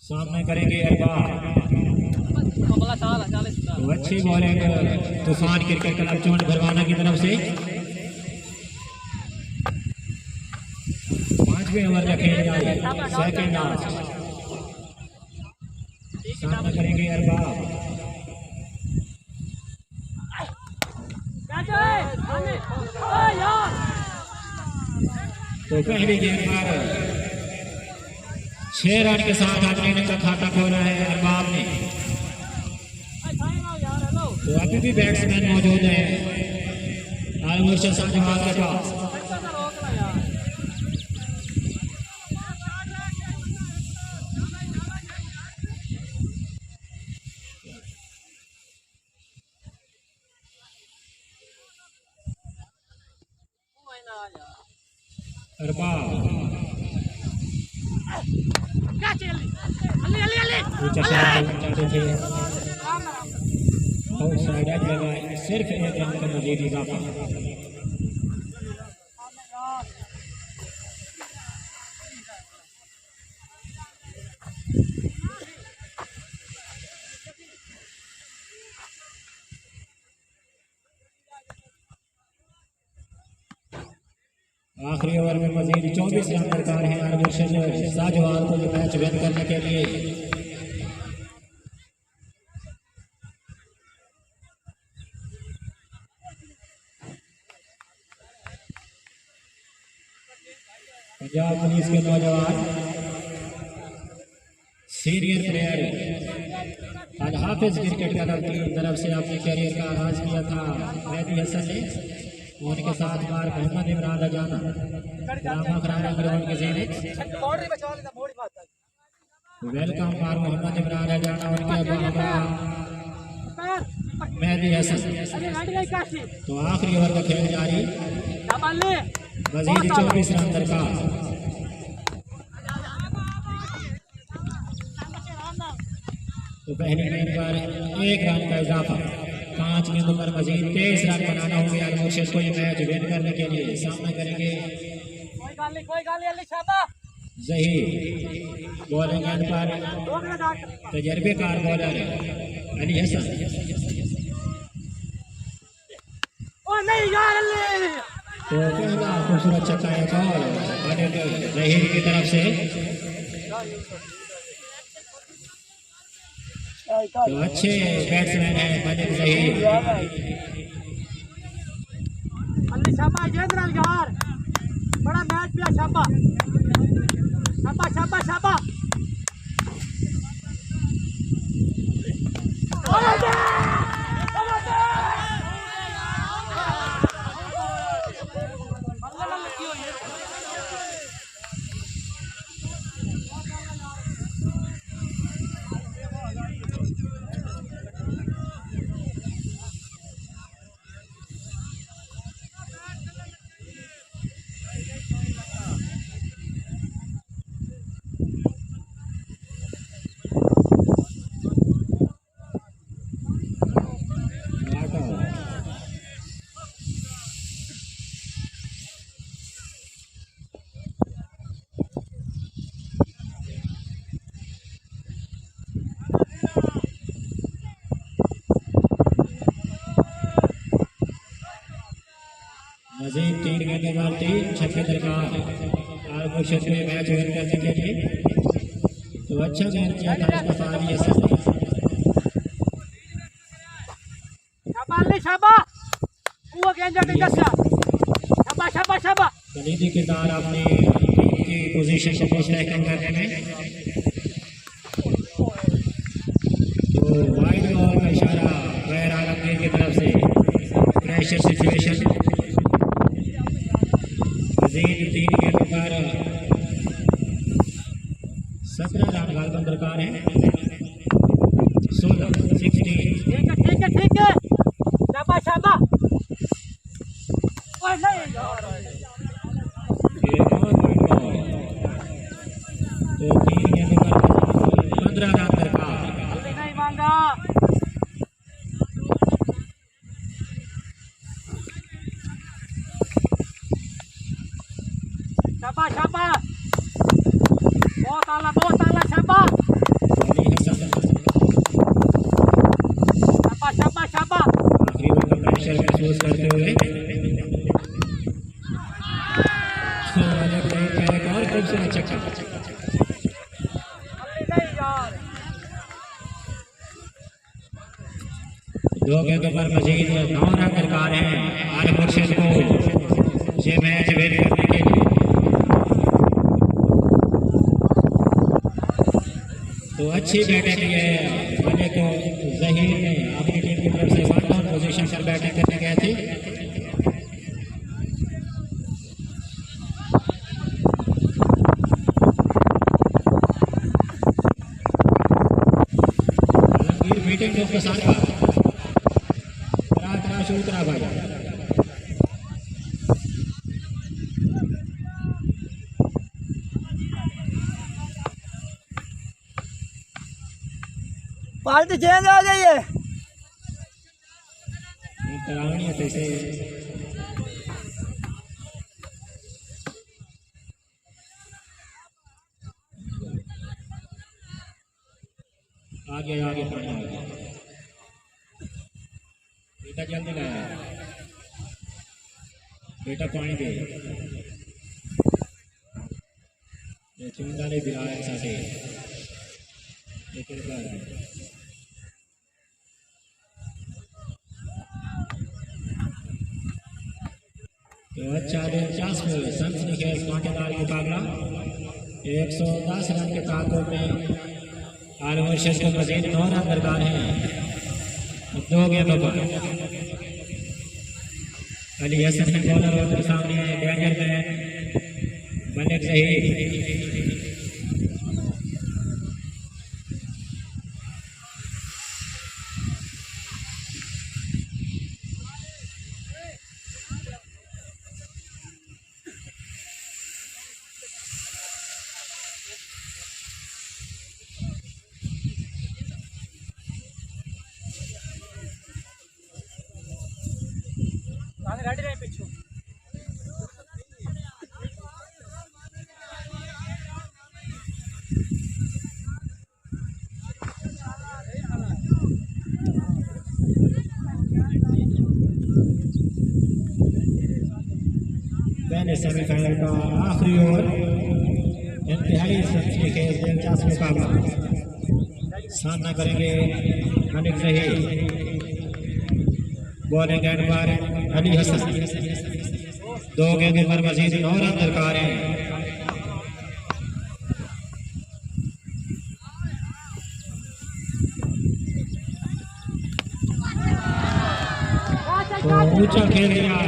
सामने करेंगे तो अच्छी बॉलिंग तूफान क्रिकेट क्लब चोट भरवाना की तरफ से। 5वें ओवर में खेल जाए सेकंड लास्ट। सामने करेंगे अरबाब। तो पहली गेंद पर 6 रन के साथ अपने इनिंग का खाता खोला है अरबाब ने। तो अभी भी बैट्समैन मौजूद है अल मुर्शिद साहब के पास। अरबाब और साइड लगाए सिर्फ 1 रन का मजीद इजाफा। आखिरी ओवर में मजीद 24 रन दरकार है अल मुर्शिद शाहजवान को मैच विन करने के लिए। पंजाब पुलिस के नौजवान सीनियर प्लेयर अल हाफिज क्रिकेट क्लब की तरफ से अपने करियर का आगाज किया था मेहदी हसन ने। उनके साथ बार मोहम्मद इमरान रजाना ग्राउंड के ज़ेरे वेलकम बार मोहम्मद इमरान रजाना उनके मेहदी अली हसन। तो आखिरी ओवर का खेल जारी, मजीद 24 रन दरकार। तो पहली गेंद पर 1 रन का इजाफा, 5 गेंदों पर मजीद 23 रन बनाना होंगे अल-मुर्शिद को ये मैच विन करने के लिए। सामना करेंगे ज़हीर, बॉलिंग एंड पर तजर्बेकार बॉलर अली हसन। तो पहला खूबसूरत छक्का एक और ज़हीर की तरफ से। तो अच्छे बैट्समैन हैं मलिक ज़हीर। बड़ा मैच पिया शाबा शाबा शाबा शाबा मजीद 3 गेंदों पर 3 छक्के दरकार अल-मुर्शिद को मैच विन करने के लिए। तो अच्छा गेंद किया था मुस्तफा अली हसन। कलीदी किरदार अपनी टीम की पोजीशन को मुस्तहकम करने में। तो वाइड बॉल का इशारा गैर आलमगीर की तरफ से, प्रेशर सिचुएशन। मजीद 3 गेंदों पर 17 रन गालबन दरकार है। 16 ठीक है शाबा शाबा एक और वाइड बॉल। तो 3 गेंदों पर 15 रन दरकार। नहीं मांगा शाबा शाबा बहुत आला शाबा अली हसन शाबा शाबा शाबा आखिरी ओवर का प्रेशर महसूस करते हुए एक और खूबसूरत छक्का। दो गेंदों पर मजीद 9 रन दरकार हैं अल-मुर्शिद को ये मैच विन करने के लिए। तो अच्छी बैटिंग की है मलिक ज़हीर ने अपनी टीम की तरफ से 1 डाउन पोजीशन पर बैटिंग करने गए थे। मीटिंग ग्रुप के साथ उतरा भाई। पार्टी चेंज हो गई है करावनी है कैसे आगे आगे पढ़ना होगा बेटा, जल्दी लाया बेटा, पानी दे चुंदा ने बिलाया साथे लेकर तो अच्छा दिलचस्प सनसनीखेज कांटेदार मुकाबला 110 रन के ताकों में अल-मुर्शिद को मजीद 9 रन दरकार हैं। 2 गेंदों पर अली हसन है बॉलर और सामने danger man Malik Zaheer. Ready रहे पीछे पहले सेमीफाइनल का आखिरी ओवर इंतहाई दिलचस्प मुकाबला सामना करेंगे मलिक जहीर बॉलिंग एंड पर अली हसन दो गेंदों पर मजीद 9 रन दरकार हैं तो ऊंचा खेल दिया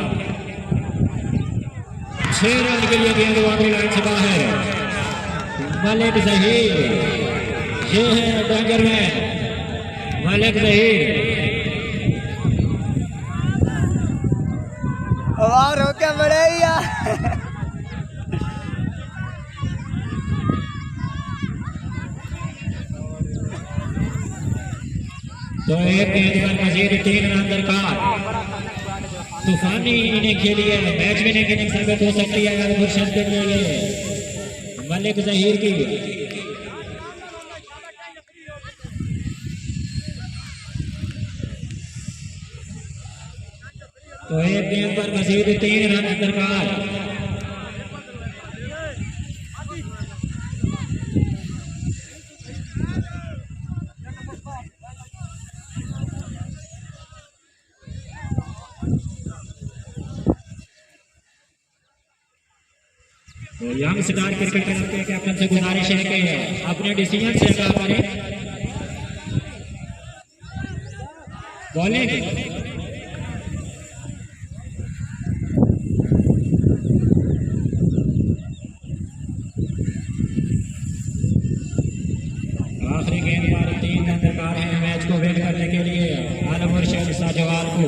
6 रन के लिए गेंद बाउंड्री लाइन से बाहर मलिक जहीर ये है डंगर में मलिक जहीर और हो क्या बड़े यार तो एक गेंद पर मजीद 3 रन दरकार तूफानी इनिंग खेली है मैच विनिंग इनिंग साबित हो सकती है अगर मुर्शद के लिए ये मलिक जहीर की तो एक गेंद पर मजीद 3 रन दरकार तो यंग स्टार क्रिकेट क्लब के कैप्टन से गुजारिश है कि अपने डिसीजन से आगाह करें बॉलिंग आखिरी गेंद पर 3 रन दरकार है मैच को वेट करने के लिए आलम मुर्शिद साजवाल को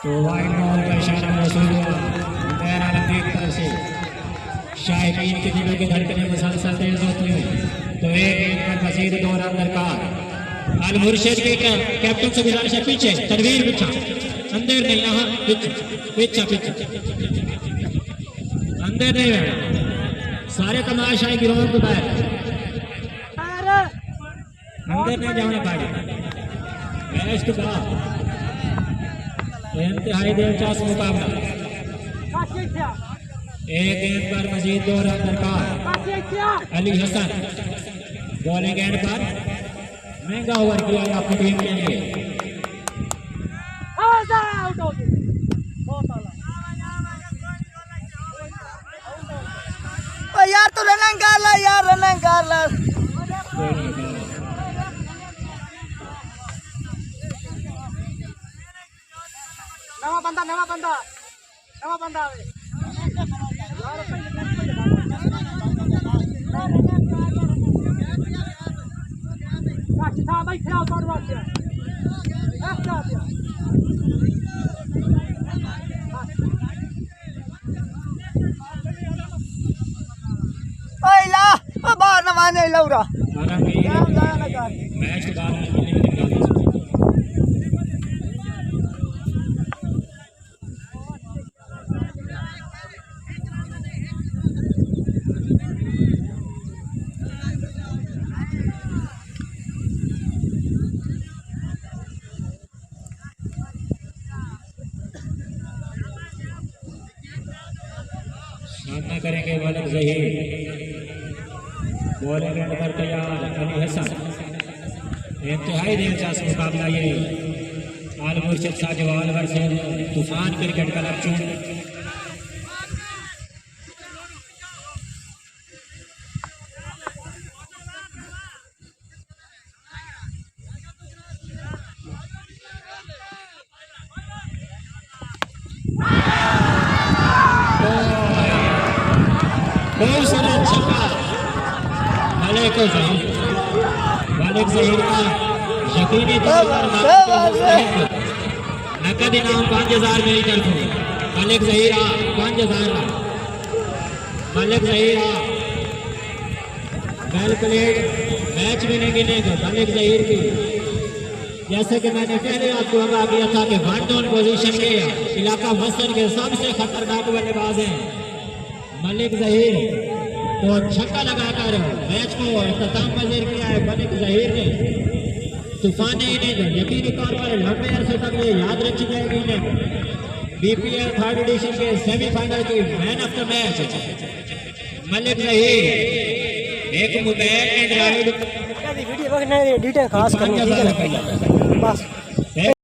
तो वाइड बॉल का इशारा मौसूल हुआ गैर आलम की तरफ से शायकीन के दिलों की धड़कनें मुसलसल तेज होती हैं तो एक गेंद पर मजीद 2 रन दरकार आल मुर्शिद के कैप्टन से गुजारिश है पीछे तनवीर पीछा अंदर नहीं यहाँ पीछा पीछा अंदर नहीं रहना सारे तमाशाई गिरोह को बाहर अंदर नहीं जाना पाएगा मैच के बाद इंतहाई दिलचस्प मुकाबला एक गेंद पर मजीद 2 रन दरकार अली हसन बॉलिंग एंड पर महंगा ओवर किया है अपनी टीम के लिए यार तू रनिंग कर ला यार रनिंग कर ला नवा बंदा आवे भाई खिलाओ तोड़ वास्ते ओए ला ओ बाहर न माने लौरा मैच के बाद सामना करेंगे मलिक जहीर बॉलिंग एंड पर तैयार अली हसन इंतहाई दिलचस्प मुकाबला ये आल Murshid Sajwal versus Toofan cricket club चून मलिक जहीर का यकीनी तौर पर नकद इनाम 5000 मेरी तरफ Malik Zaheer 5000 Malik Zaheer well played match winning inning Malik Zaheer की। जैसे कि मैंने पहले आपको आगाह किया था कि वन डाउन पोजीशन के इलाका मस्तर के सबसे खतरनाक बल्लेबाज हैं मलिक जहीर। तो छक्का लगाकर मैच को इख्तिताम पजीर किया है मलिक जहीर ने। तूफानी इनिंग यकीनी तौर पर लंबे अरसे तक ये याद रखी जाएगी इनिंग। बीपीएल 3rd एडिशन के सेमीफाइनल की man of the match Malik Zaheer. एक मोबाइल एंड्रॉइड वीडियो डिटेल खास करनी है बस।